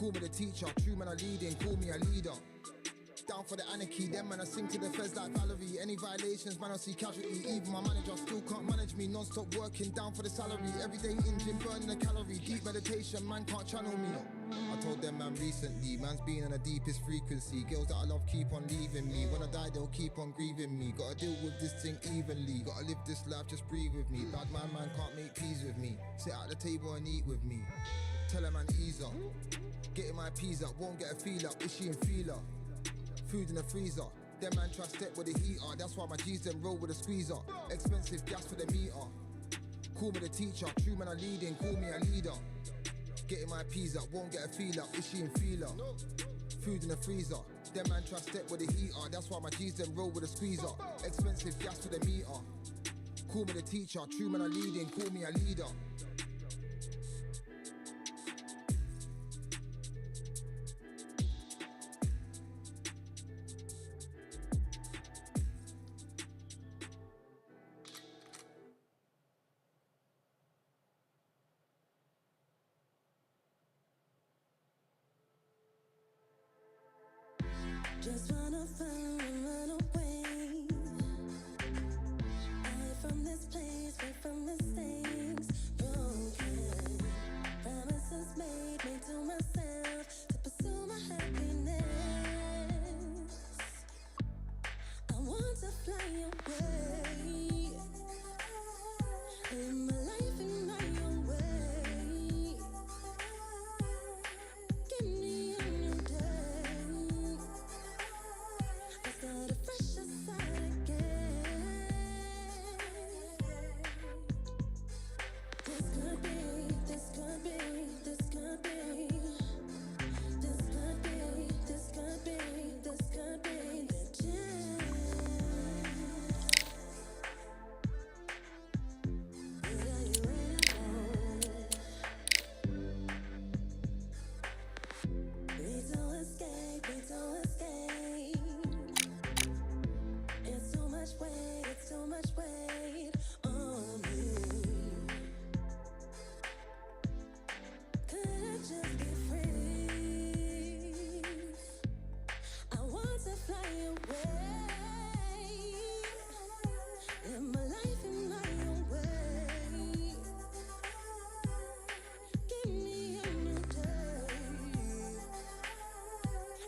Call me the teacher, true man I leading, call me a leader. Down for the anarchy, them man I sing to the feds like Valerie. Any violations, man I see casualty. Even my manager still can't manage me. Non-stop working, down for the salary. Everyday in gym, burning a calorie. Deep meditation, man can't channel me. I told them man recently, man's been on the deepest frequency. Girls that I love keep on leaving me. When I die they'll keep on grieving me. Gotta deal with this thing evenly. Gotta live this life, just breathe with me. Bad man can't make peace with me. Sit at the table and eat with me. Tell a man ease up. Getting my peas up, won't get a feel up. Is she in feeler? Food in the freezer. Them man try step with the heater. That's why my G's them roll with a squeezer. Expensive gas for the meter. Call me the teacher, true man I leading, call me a leader. Getting my peas up, won't get a feel up. Is she in feeler? Food in the freezer. Them man try step with the heater. That's why my G's them roll with a squeezer. Expensive gas for the meter. Call me the teacher, true man I leading, call me a leader. Just wanna find and run away. Away from this place, away from mistakes. Broken promises made to myself to pursue my happiness. I want to fly away. Live my life in my own way. Give me a new day. Start a fresh start again. This could be, this could be, this could be. This could be, this could be, this could be the chance. What are you waiting for? Need to escape, need to escape. It's too much weight, it's too much weight on me. Could I just be free? I want to fly away. Live my life in my own way. Give me a new day.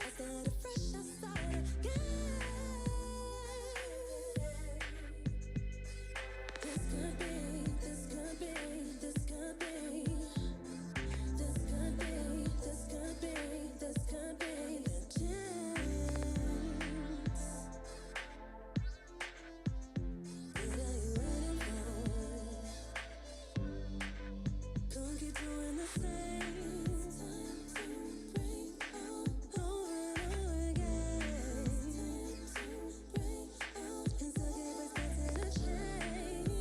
I start a fresh, I start again. This could be, this could be, this could be. This could be, this could be, this could be the chance. What are you waiting for? Don't keep doing the same. It's time to break out over and over again. It's time to break out and still get respected a change.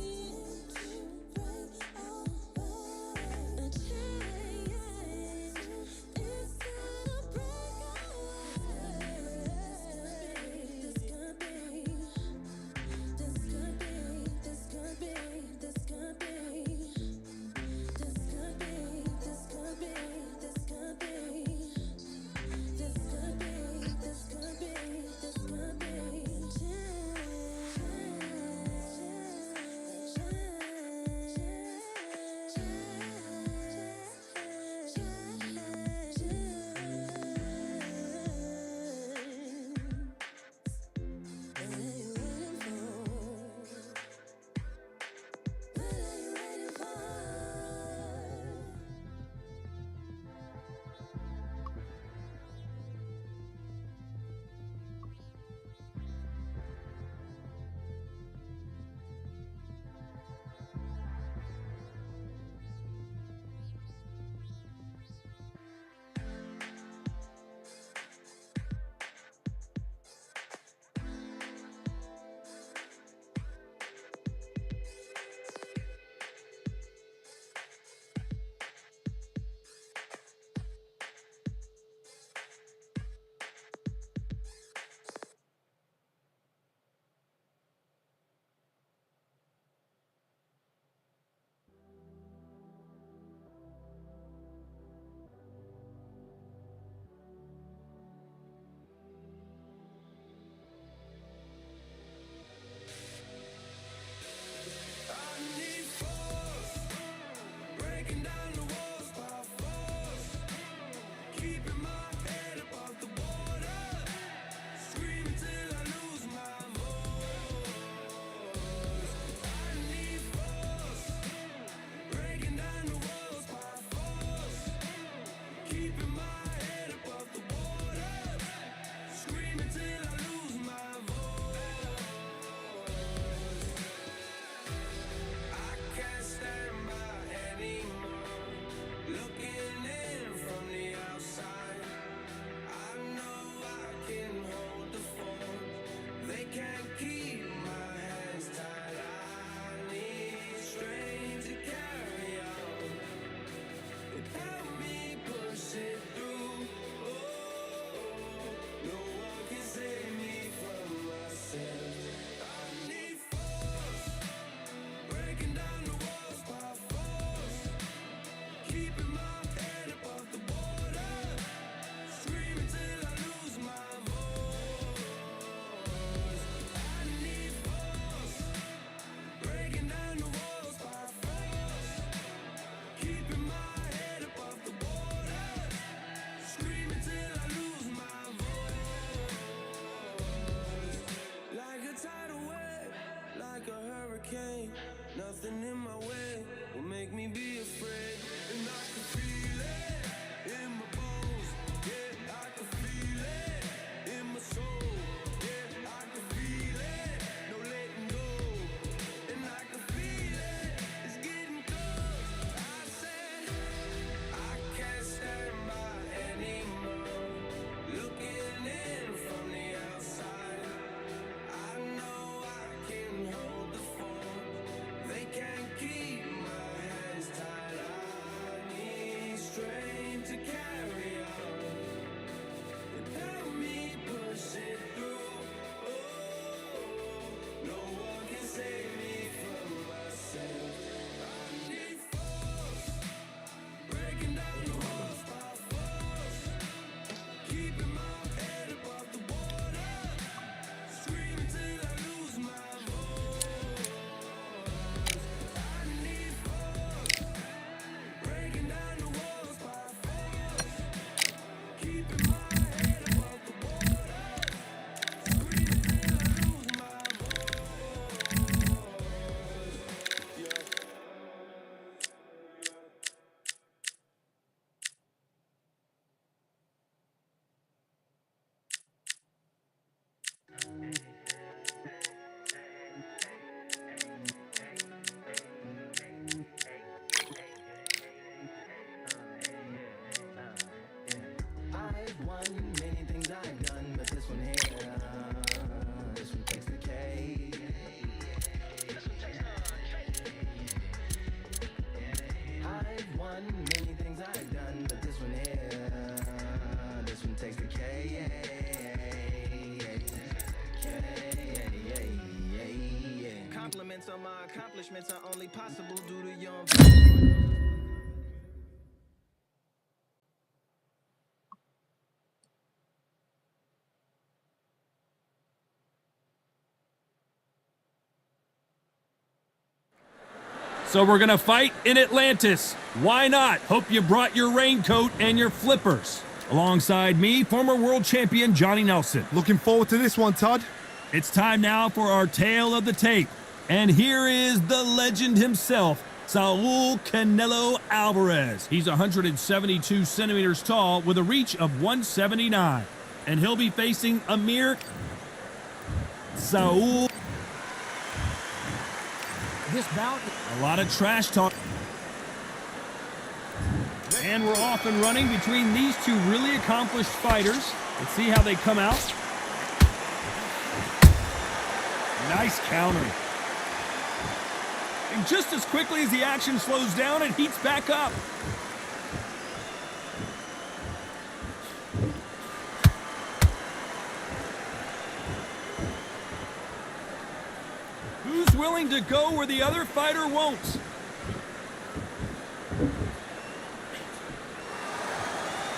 Break out a change. It's time to break out. This could be, this could be, this could be, this could be, this could be, this could I've won many things I've done, but this one here, this one takes the cake. I've won many things I've done, but this one here, this one takes the cake. Compliments on my accomplishments are only possible due to your So we're going to fight in Atlantis. Why not? Hope you brought your raincoat and your flippers. Alongside me, former world champion Johnny Nelson. Looking forward to this one, Todd. It's time now for our tale of the tape. And here is the legend himself, Saul Canelo Alvarez. He's 172 centimeters tall with a reach of 179. And he'll be facing Amir Saul. This bout, a lot of trash talk. And we're off and running between these two really accomplished fighters. Let's see how they come out. Nice countering. And just as quickly as the action slows down, it heats back up. Who's willing to go where the other fighter won't?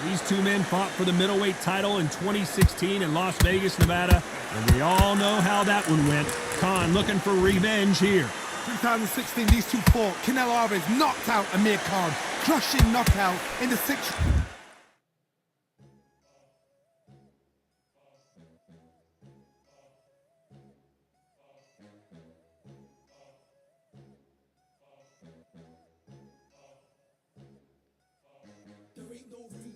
These two men fought for the middleweight title in 2016 in Las Vegas, Nevada, and we all know how that one went. Khan looking for revenge here. 2016, these two fought. Canelo Alvarez knocked out Amir Khan. Crushing knockout in the 6th. There ain't no room.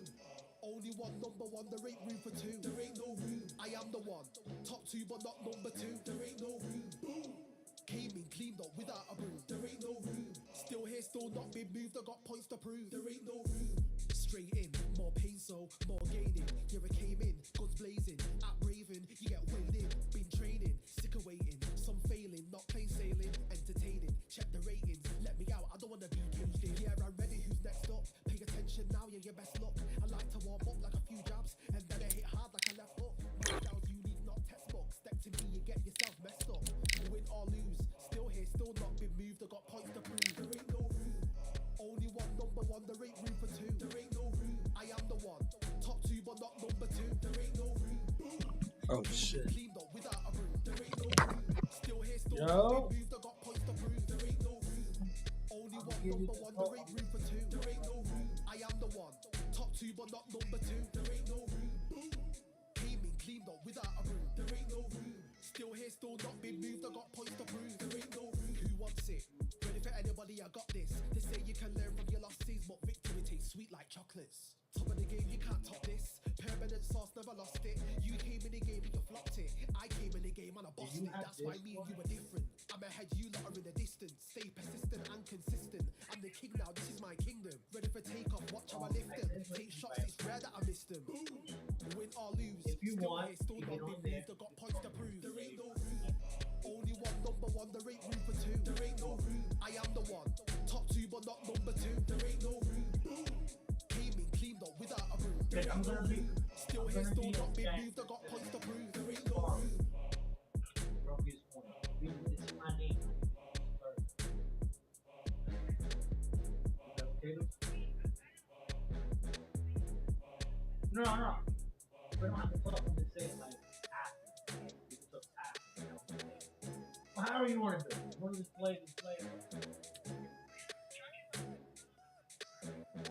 Only one, number one. There ain't room for two. There ain't no room. I am the one. Top two, but not number two. There ain't no room. Boom. Came in, cleaned up without a broom. There ain't no room. Still here, still not been moved. I got points to prove. There ain't no room. Straight in, more pain, so more gaining. Yeah, I came in, guns blazing. At Raven, you get weighed in. Been training, sick of waiting. Some failing, not plain sailing. Entertaining, check the ratings. Let me out, I don't wanna be caged in. Yeah, I'm ready, who's next up? Pay attention now, yeah, your best luck. I like to warm up like a few jabs, and then I hit hard like a left hook. My style's unique, not textbook. Step to me, you get yourself messed up. Win or lose, still here, still not been moved. I got points to prove. There ain't no room. Only one, number one. There ain't room for two. There ain't no room. I am the one. Top two, but not number two. There ain't no room. oh shit. Cleaned up without a broom. There ain't no room. Still here, still not been moved. I got points to prove. There ain't no room. Only one, number one. There ain't room for two. There ain't no room. I am the one. Top two, but not number two. There ain't no room. Came in, cleaned up without a broom. There ain't no room. Still here, still not been moved. I got points to prove. There ain't no room. Who wants it? Ready for anybody? I got this. They say you can learn from your losses, but victory tastes sweet like chocolates. Top of the game, you can't top this. Permanent sauce, never lost it. You came in the game and you flopped it. I came in the game and I bossed it. That's why me and you are different. I'm ahead, you lot are in the distance. Stay persistent and consistent. I'm the king now, this is my kingdom. Ready for takeoff, watch how I lift them. Take shots, it's rare that I miss them. Win or lose, still here, still not been moved. I got points to prove. There ain't no room. Only one, number one. There ain't room for two. There ain't no room. I am the one. Top two, but not number two. There ain't no room. Came in, cleaned up without a broom. There ain't no room. Still here, still not been moved. I got points to prove. There ain't no room. No. We don't have to talk. I'm just saying, like, after. Like, we can talk after. Well, however you want to do it. You want to just play.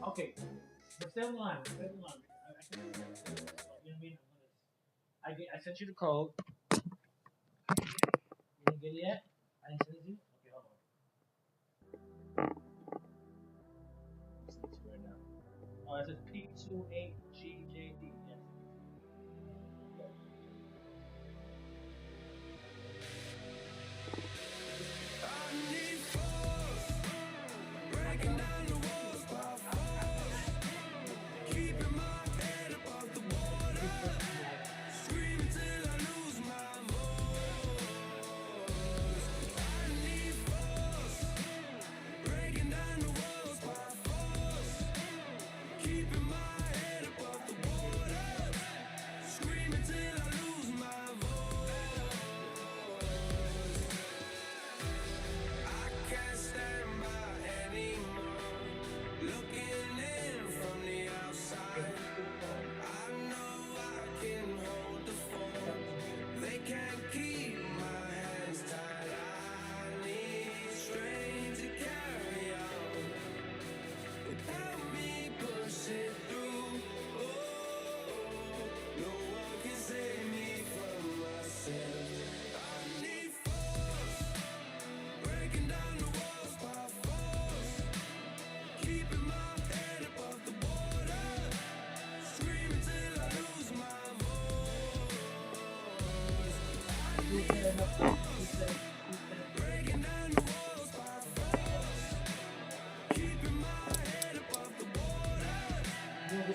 Okay. But stay on the line. I can do that. You know what I mean? I sent you the code. You didn't get it yet? I didn't send it to you? Okay, hold on. I'll send it to you right now. Oh, it says P28GJD. Yes. breaking down the walls by force, keeping my head above the wall. Like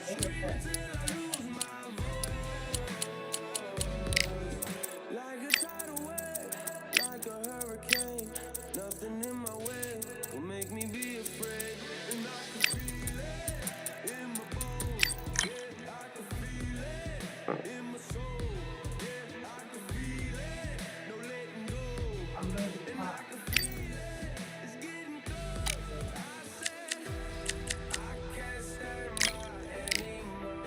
a tidal wave, like a hurricane. Nothing in my way will make me be afraid. And I can feel it in my bones. Yeah, I can feel it in my soul. Yeah, I can feel it. No letting go. And I can feel it. It's getting close. I said I can't stand by anymore.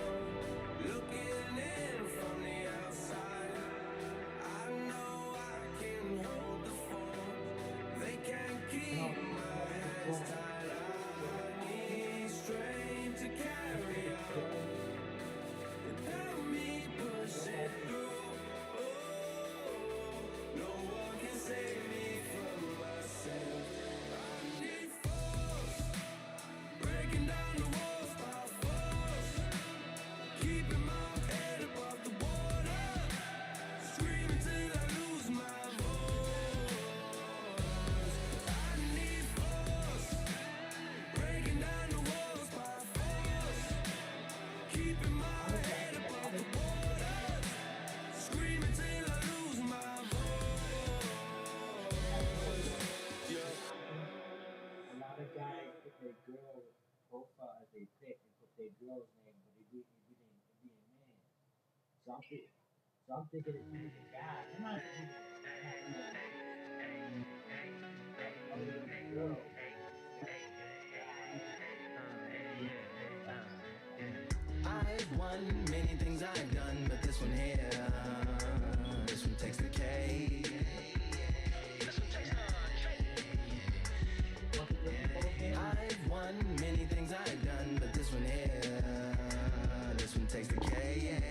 Looking in from the outside. I know I can hold the phone. They can't keep my hands tied. I need strength to carry on without me pushing through. Oh, no one can save me from myself. I need force, breaking down the walls by force, keeping my head above the water. Screaming till I lose my voice. I need force, breaking down the walls by force, keeping my head above the water. Screaming till I lose my voice. A lot of guys put their girl profile as they pick and put their girl's name, but they be a man. So I'm thinking it's being a guy. I'm not girl. I've won many things I've done, but this one here, this one takes the cake. I've won many things I've done, but this one here, this one takes the cake.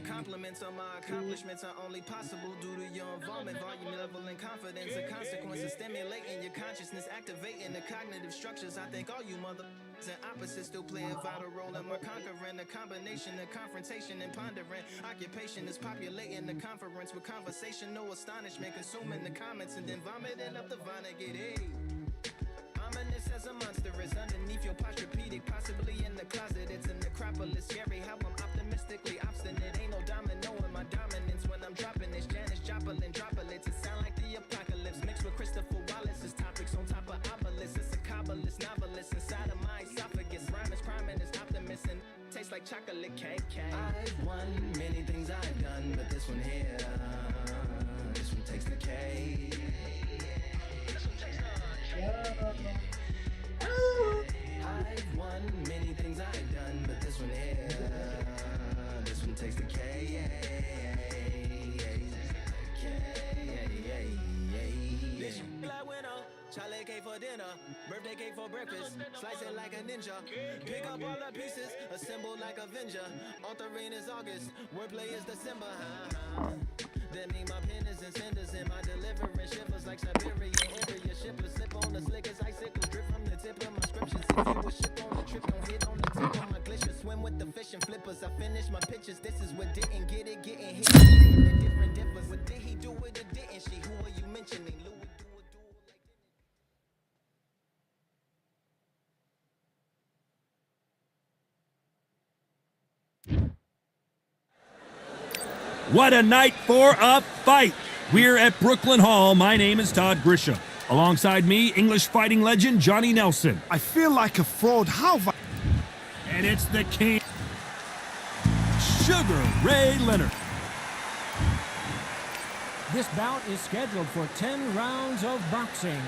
Compliments on my accomplishments are only possible due to your involvement, volume, level, and confidence. The consequences stimulating your consciousness, activating the cognitive structures. I think all you mother and opposites still play a vital role in my conquering. The combination of confrontation and pondering. Occupation is populating the conference with conversation, no astonishment, consuming the comments and then vomiting up the Vonnegut. Hey. Ominous as a monster is underneath your posturepedic, possibly in the closet. It's a necropolis, scary how I'm optimistically obstinate. Ain't no domino in my dominance when I'm dropping this. Janis Joplin droplets, it sound like the apocalypse mixed with Christopher Wallace's topics on top of obelisks. It's a kabbalist novelist inside of my esophagus. Rhyme is priming, is optimist and tastes like chocolate cake. I've won many things I've done, but this one here, this one takes the cake. I've won many things I've done, but this one here, this one takes the cake. Black winner, chocolate cake for dinner, birthday cake for breakfast, slice it like a ninja, pick up all the pieces, assemble like Avenger. Authoring is August, wordplay is December. That mean my pen is in cinders and my deliverance shivers like Siberia. Enter your shipless, slip on the slick as icicles, drip from the tip of my scriptures. If you a ship on the trip, don't hit on the tip of my glacier. Swim with the fish and flippers. I finish my pictures. This is what didn't get it, getting hit. The different differs. What did he do it or didn't she? Who are you mentioning? Louis do it like What a night for a fight! We're at Brooklyn Hall. My name is Todd Grisham. Alongside me, English fighting legend Johnny Nelson. I feel like a fraud. How And it's the king, Sugar Ray Leonard. This bout is scheduled for 10 rounds of boxing.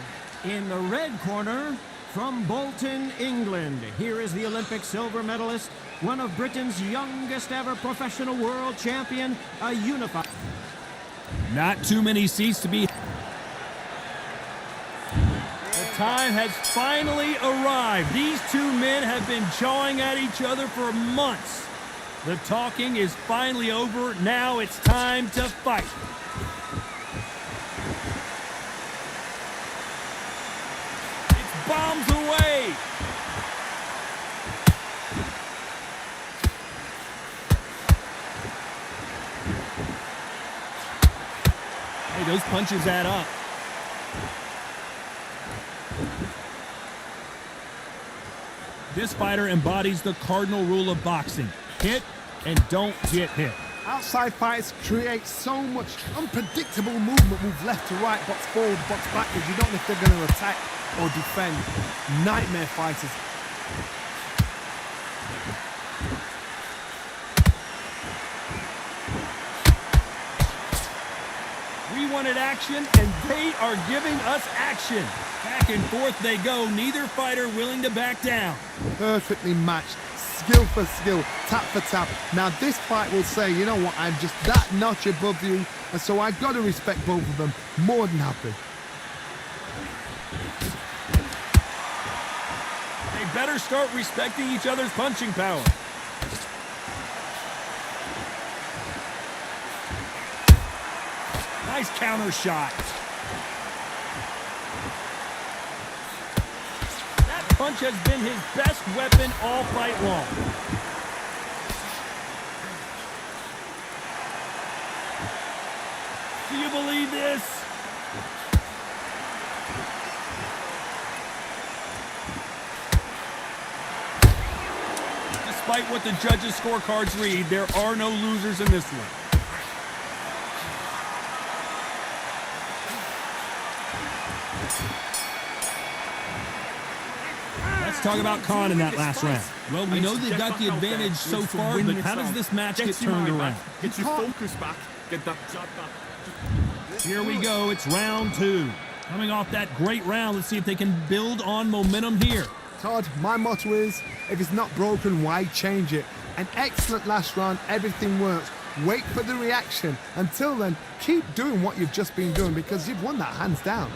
In the red corner, from Bolton, England, here is the Olympic silver medalist, one of Britain's youngest ever professional world champion, a unified. Not too many seats to be. The time has finally arrived. These two men have been jawing at each other for months. The talking is finally over. Now it's time to fight. It's bombs away. Hey, those punches add up. This fighter embodies the cardinal rule of boxing. Hit and don't get hit. Outside fighters create so much unpredictable movement, move left to right, box forward, box backwards. You don't know if they're going to attack or defend. Nightmare fighters. We wanted action, and they are giving us action. Back and forth they go, neither fighter willing to back down. Perfectly matched. Skill for skill, tap for tap. Now this fight will say, you know what, I'm just that notch above you, and so I've got to respect both of them. More than happy. They better start respecting each other's punching power. Nice counter shot. That punch has been his best weapon all fight long. Do you believe this? Despite what the judges' scorecards read, there are no losers in this one. Let's talk about Khan in that last round. Well, we know they've got the advantage so far, but how does this match get turned around? Get your focus back. Get that job back. Here we go. It's round 2. Coming off that great round, let's see if they can build on momentum here. Todd, my motto is, if it's not broken, why change it? An excellent last round, everything works. Wait for the reaction. Until then, keep doing what you've just been doing because you've won that hands down.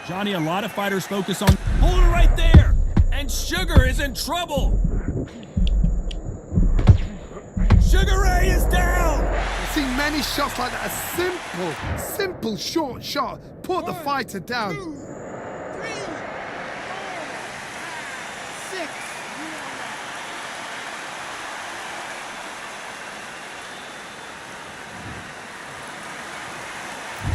Johnny, a lot of fighters focus on... Hold it right there! And Sugar is in trouble! Sugar Ray is down! I've seen many shots like that. A simple short shot. Put the fighter down. 2, 3, 4, 6.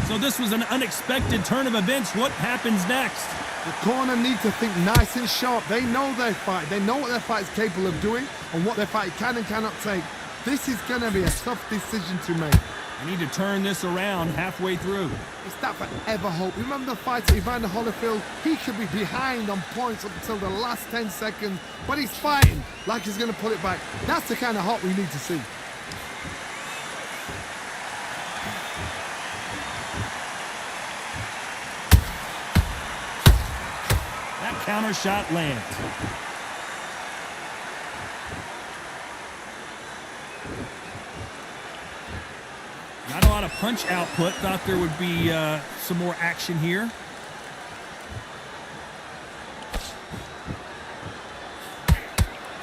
So this was an unexpected turn of events. What happens next? The corner need to think nice and sharp. They know their fight. They know what their fight is capable of doing and what their fight can and cannot take. This is going to be a tough decision to make. We need to turn this around halfway through. It's that forever hope. Remember the fighter Evander Holyfield? He could be behind on points up until the last 10 seconds, but he's fighting like he's going to pull it back. That's the kind of hope we need to see. That counter shot lands. Not a lot of punch output. Thought there would be some more action here.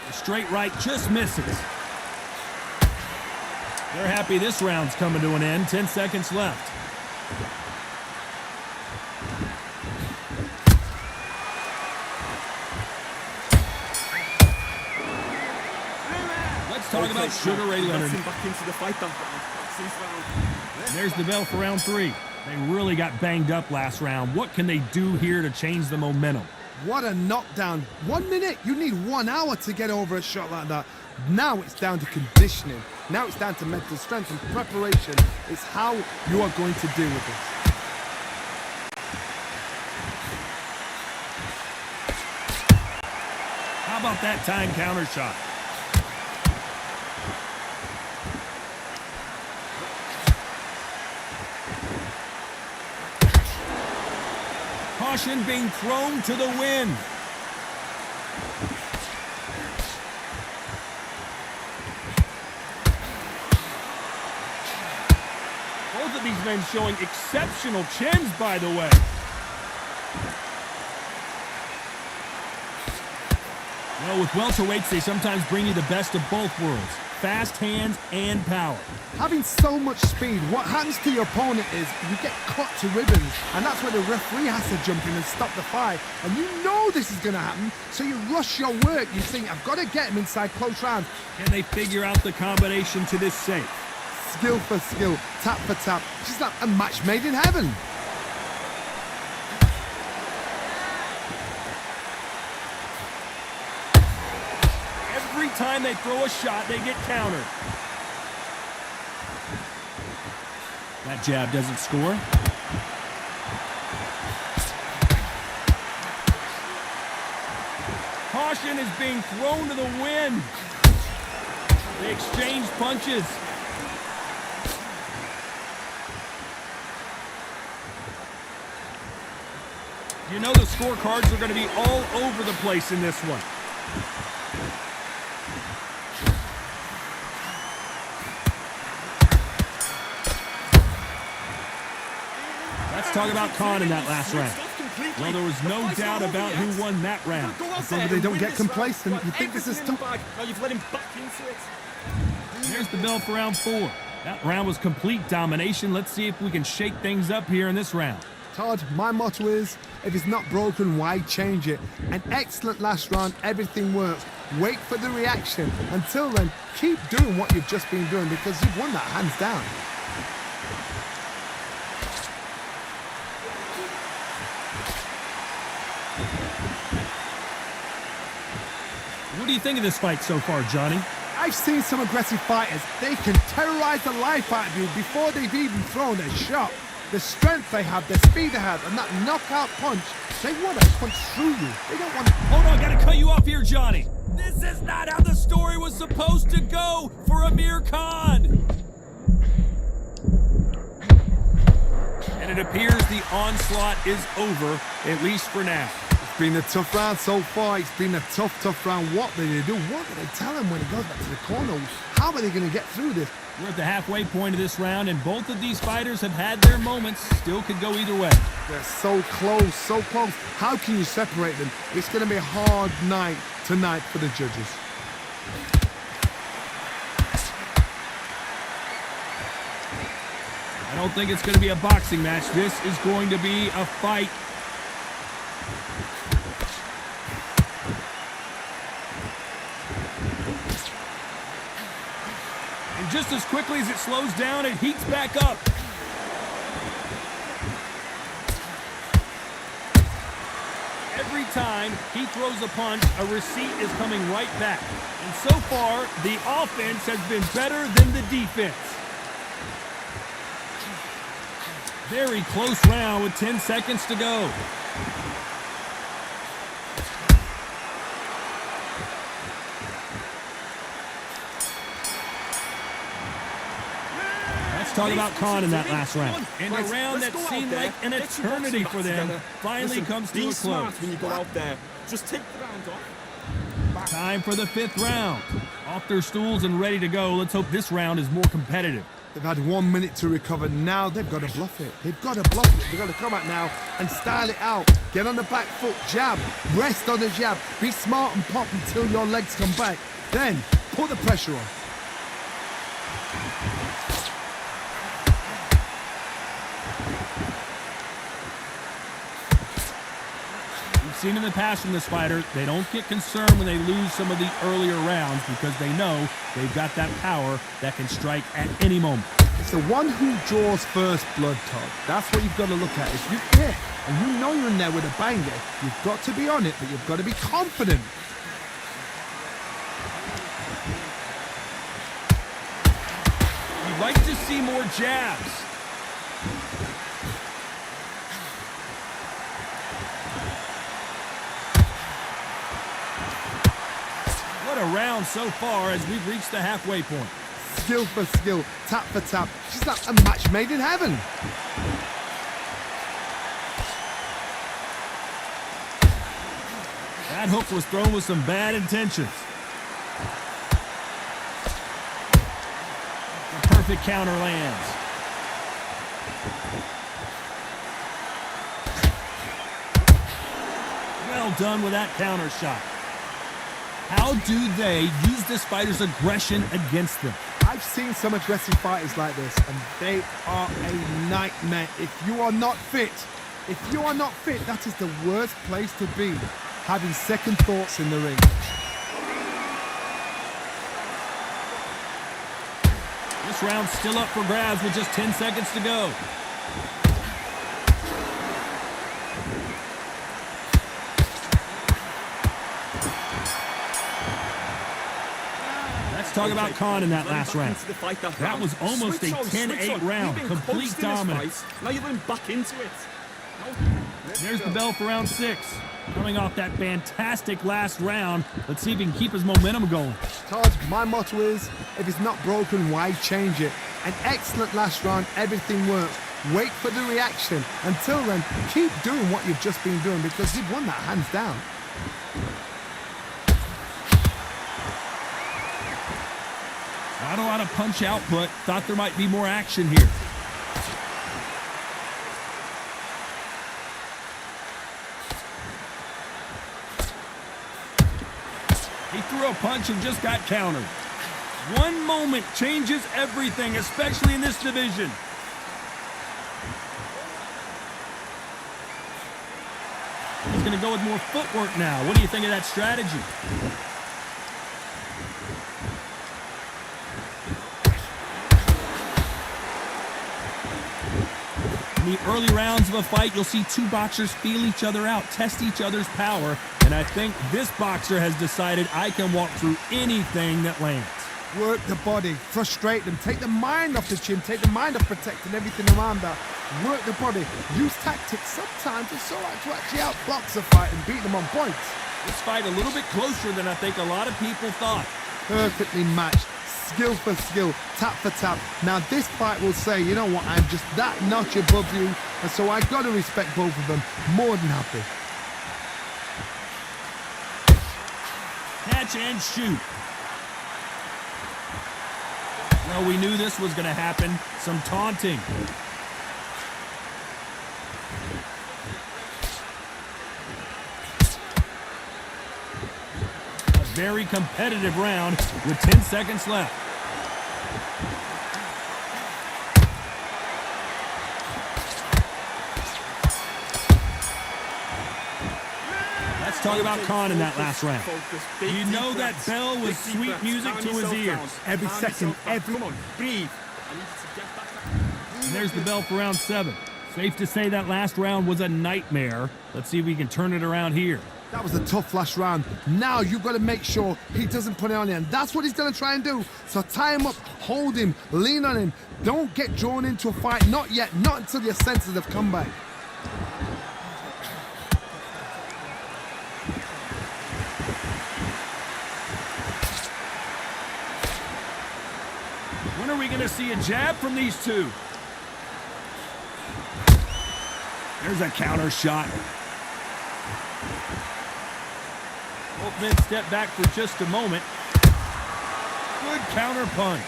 The straight right just misses. They're happy this round's coming to an end. 10 seconds left. Let's talk about Sugar Ray Leonard. Back into the fight that round. There's the bell for round 3. They really got banged up last round. What can they do here to change the momentum? What a knockdown. 1 minute, you need 1 hour to get over a shot like that. Now it's down to conditioning. Now it's down to mental strength and preparation. It's how you are going to deal with this. How about that time counter shot? Caution being thrown to the wind. Both of these men showing exceptional chins, by the way. Well, with welterweights, they sometimes bring you the best of both worlds. Fast hands and power. Having so much speed, what happens to your opponent is you get cut to ribbons, and that's where the referee has to jump in and stop the fight. And you know this is going to happen, so you rush your work. You think, I've got to get him inside close rounds. Can they figure out the combination to this safe? Skill for skill, tap for tap. She's like a match made in heaven. Every time they throw a shot, they get countered. That jab doesn't score. Caution is being thrown to the wind. They exchange punches. You know the scorecards are going to be all over the place in this one. Let's talk about Khan in that last round. Well, there was no doubt about who won that round. As long as they don't get complacent, you think this is tough. Now you've let him back into it. Here's the bell for round 4. That round was complete domination. Let's see if we can shake things up here in this round. Todd, my motto is, if it's not broken, why change it? An excellent last round, everything works. Wait for the reaction. Until then, keep doing what you've just been doing because you've won that hands down. What do you think of this fight so far, Johnny? I've seen some aggressive fighters. They can terrorize the life out of you before they've even thrown a shot. The strength they have, the speed they have, and that knockout punch, they want to punch through you. They don't want to... Hold on, gotta cut you off here, Johnny. This is not how the story was supposed to go for Amir Khan. And it appears the onslaught is over, at least for now. It's been a tough round so far. It's been a tough round. What do they do? What do they tell him when he goes back to the corner? How are they going to get through this? We're at the halfway point of this round, and both of these fighters have had their moments. Still could go either way. They're so close, so close. How can you separate them? It's going to be a hard night tonight for the judges. I don't think it's going to be a boxing match. This is going to be a fight. And just as quickly as it slows down, it heats back up. Every time he throws a punch, a receipt is coming right back. And so far, the offense has been better than the defense. Very close round with 10 seconds to go. Let's talk about Khan in that last round. And a round that seemed like an eternity for them finally comes to a close. When you go out there, just take the round off. Time for the 5th round. Off their stools and ready to go. Let's hope this round is more competitive. They've had 1 minute to recover. Now they've got to bluff it. They've got to bluff it. They've got to come out now and style it out. Get on the back foot, jab, rest on the jab. Be smart and pop until your legs come back. Then put the pressure on. Seen in the past from this fighter, they don't get concerned when they lose some of the earlier rounds because they know they've got that power that can strike at any moment. It's the one who draws first blood, Todd. That's what you've got to look at. If you hit and you know you're in there with a banger, you've got to be on it, but you've got to be confident. You'd like to see more jabs. What a round so far as we've reached the halfway point. Skill for skill, tap for tap. She's like a match made in heaven. That hook was thrown with some bad intentions. The perfect counter lands. Well done with that counter shot. How do they use this fighter's aggression against them? I've seen some aggressive fighters like this, and they are a nightmare. If you are not fit, that is the worst place to be, having second thoughts in the ring. This This round's still up for grabs with just 10 seconds to go. Let's talk about Khan in that last round. That was almost a 10-8 round. Complete dominance. Now you're going back into it. There's the bell for round 6. Coming off that fantastic last round, let's see if he can keep his momentum going. Todd, my motto is, if it's not broken, why change it? An excellent last round, everything works. Wait for the reaction. Until then, keep doing what you've just been doing because you've won that hands down. Not a lot of punch output. Thought there might be more action here. He threw a punch and just got countered. One moment changes everything, especially in this division. He's going to go with more footwork now. What do you think of that strategy? In the early rounds of a fight, you'll see two boxers feel each other out, test each other's power, and I think this boxer has decided I can walk through anything that lands. Work the body, frustrate them, take the mind off the chin, take the mind off protecting everything around that. Work the body, use tactics. Sometimes it's all right to actually outbox a fight and beat them on points. This fight a little bit closer than I think a lot of people thought. Perfectly matched, skill for skill, tap for tap. Now this fight will say, you know what, I'm just that notch above you, and so I got to respect both of them. More than happy. Catch and shoot. Well, we knew this was going to happen. Some taunting. A very competitive round with 10 seconds left. Let's talk about Khan in that last round. You know that bell was sweet music to his ears. Every second, every... Come on, breathe. And there's the bell for round 7. Safe to say that last round was a nightmare. Let's see if we can turn it around here. That was a tough last round. Now you've got to make sure he doesn't put it on you, and that's what he's going to try and do. So tie him up, hold him, lean on him. Don't get drawn into a fight. Not yet. Not until your senses have come back. When are we going to see a jab from these two? There's a counter shot. Both men step back for just a moment. Good counter punch.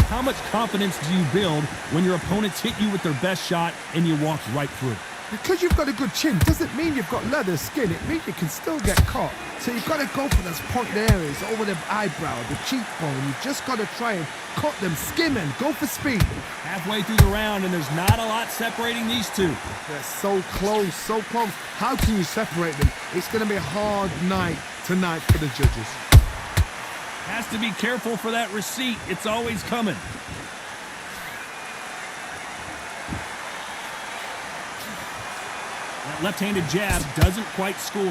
How much confidence do you build when your opponents hit you with their best shot and you walk right through? Because you've got a good chin doesn't mean you've got leather skin. It means you can still get caught. So you've got to go for those pointed areas over the eyebrow, the cheekbone. You've just got to try and cut them, skim and go for speed. Halfway through the round, and there's not a lot separating these two. They're so close, so close. How can you separate them? It's going to be a hard night tonight for the judges. Has to be careful for that receipt. It's always coming. That left-handed jab doesn't quite score.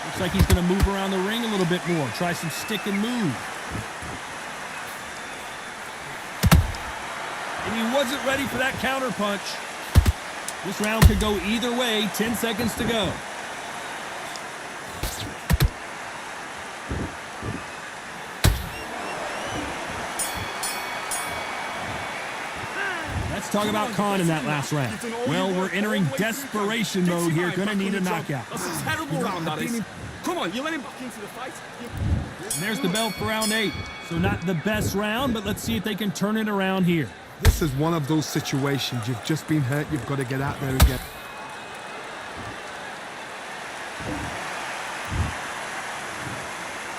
Looks like he's going to move around the ring a little bit more. Try some stick and move. And he wasn't ready for that counter punch. This round could go either way. 10 seconds to go. Let's talk about Khan in that last round. Well, we're entering desperation mode here. Gonna need a knockout. That's a terrible round, that is. Come on, you let him back into the fight. And there's the bell for round 8. So not the best round, but let's see if they can turn it around here. This is one of those situations. You've just been hurt. You've got to get out there again.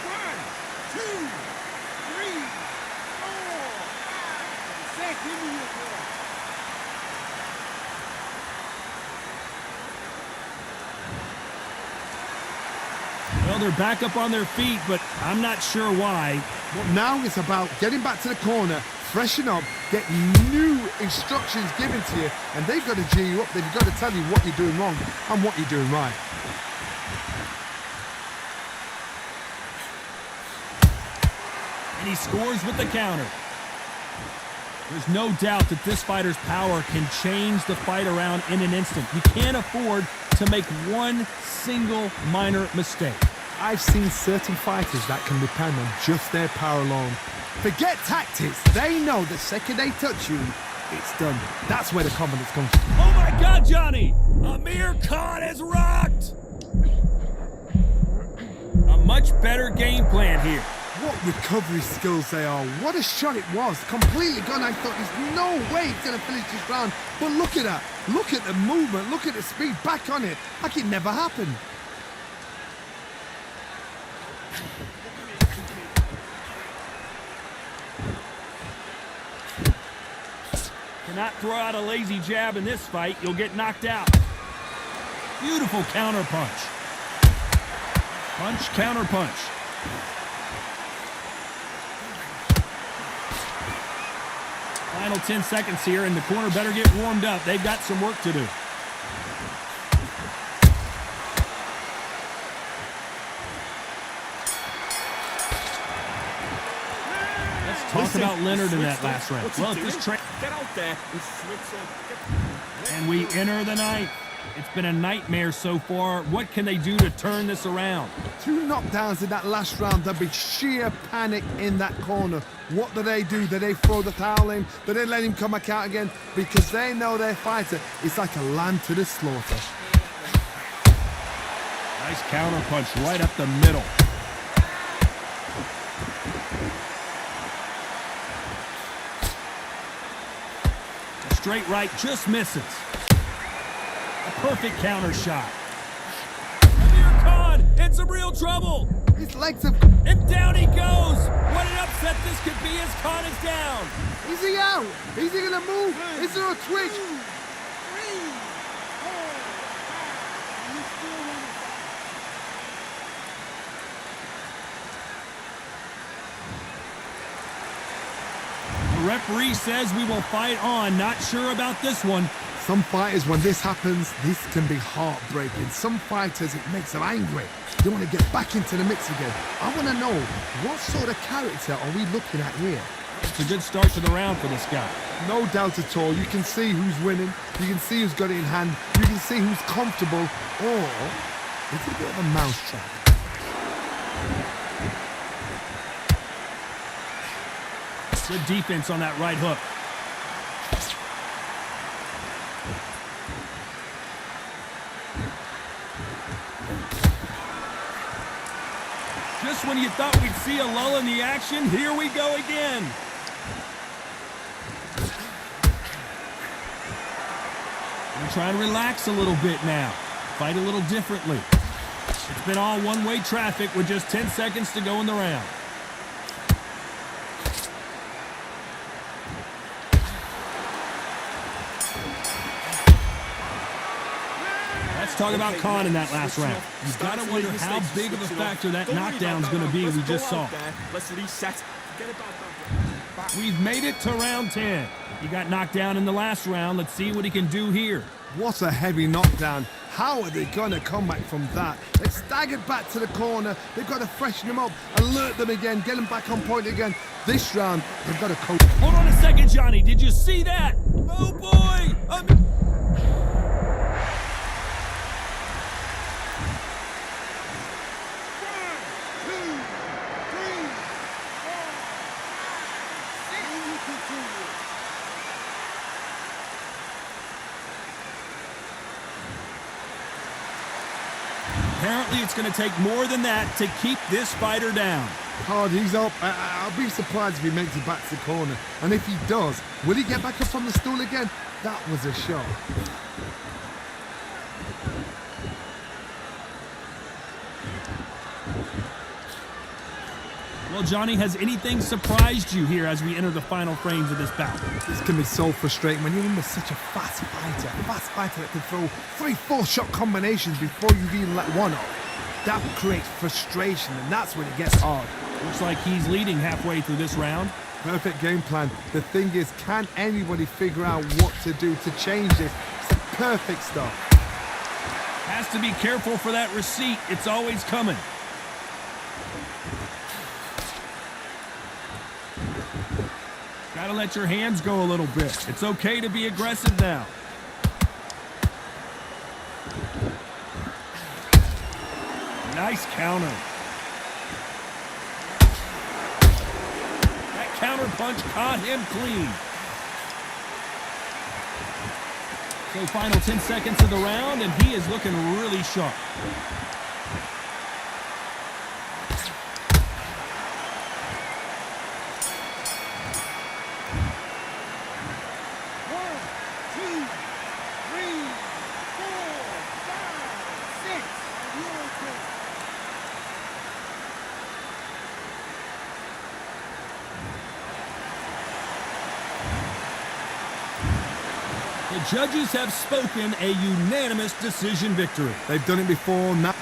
One, two, three. Well, they're back up on their feet, but I'm not sure why. But now it's about getting back to the corner, freshen up, get new instructions given to you, and they've got to G you up. They've got to tell you what you're doing wrong and what you're doing right. And he scores with the counter. There's no doubt that this fighter's power can change the fight around in an instant. You can't afford to make one single minor mistake. I've seen certain fighters that can depend on just their power alone. Forget tactics. They know the second they touch you, it's done. That's where the confidence comes from. Oh my God, Johnny! Amir Khan has rocked! A much better game plan here. What recovery skills they are. What a shot it was. Completely gone. I thought there's no way he's going to finish this round. But look at that. Look at the movement. Look at the speed. Back on it. Like it never happened. Cannot throw out a lazy jab in this fight. You'll get knocked out. Beautiful counter punch. Punch, counter punch. Final 10 seconds here, and the corner better get warmed up. They've got some work to do. Let's talk about Leonard in that last round. Well, if this Get out there and switch up. and we enter the ninth. It's been a nightmare so far. What can they do to turn this around? 2 knockdowns in that last round. There'll be sheer panic in that corner. What do? Do they throw the towel in? Do they let him come back out again? Because they know their fighter is like a lamb to the slaughter. Nice counter punch right up the middle. A straight right just misses. A perfect counter shot. Amir Khan in some real trouble. His legs have... And down he goes. What an upset this could be as Khan is down. Is he out? Is he going to move? Is there a twitch? The referee says we will fight on. Not sure about this one. Some fighters, when this happens, this can be heartbreaking. Some fighters, it makes them angry. They want to get back into the mix again. I want to know, what sort of character are we looking at here? It's a good start to the round for this guy. No doubt at all. You can see who's winning. You can see who's got it in hand. You can see who's comfortable. Or it's a bit of a mousetrap. Good defense on that right hook. Just when you thought we'd see a lull in the action, here we go again. We're trying to relax a little bit now. Fight a little differently. It's been all one-way traffic with just 10 seconds to go in the round. Let's talk about Khan in that last round. You've got to wonder how big of a factor that knockdown's going to be we just saw. Let's reset. Forget about that. We've made it to round 10. He got knocked down in the last round. Let's see what he can do here. What a heavy knockdown. How are they going to come back from that? They've staggered back to the corner. They've got to freshen them up, alert them again, get them back on point again. This round, they've got to coach. Hold on a second, Johnny. Did you see that? Oh, boy! Apparently, it's going to take more than that to keep this fighter down. Hard, he's up. I'll be surprised if he makes it back to the corner. And if he does, will he get back up on the stool again? That was a shot. Well, Johnny, has anything surprised you here as we enter the final frames of this bout? This can be so frustrating when you're under such a fast fighter that can throw 3-4 shot combinations before you've even let one off. That creates frustration, and that's when it gets hard. Looks like he's leading halfway through this round. Perfect game plan. The thing is, can anybody figure out what to do to change this? It's a perfect start. Has to be careful for that receipt. It's always coming. Gotta let your hands go a little bit. It's okay to be aggressive now. Nice counter. That counter punch caught him clean. So final 10 seconds of the round, and he is looking really sharp. The judges have spoken, a unanimous decision victory. They've done it before now.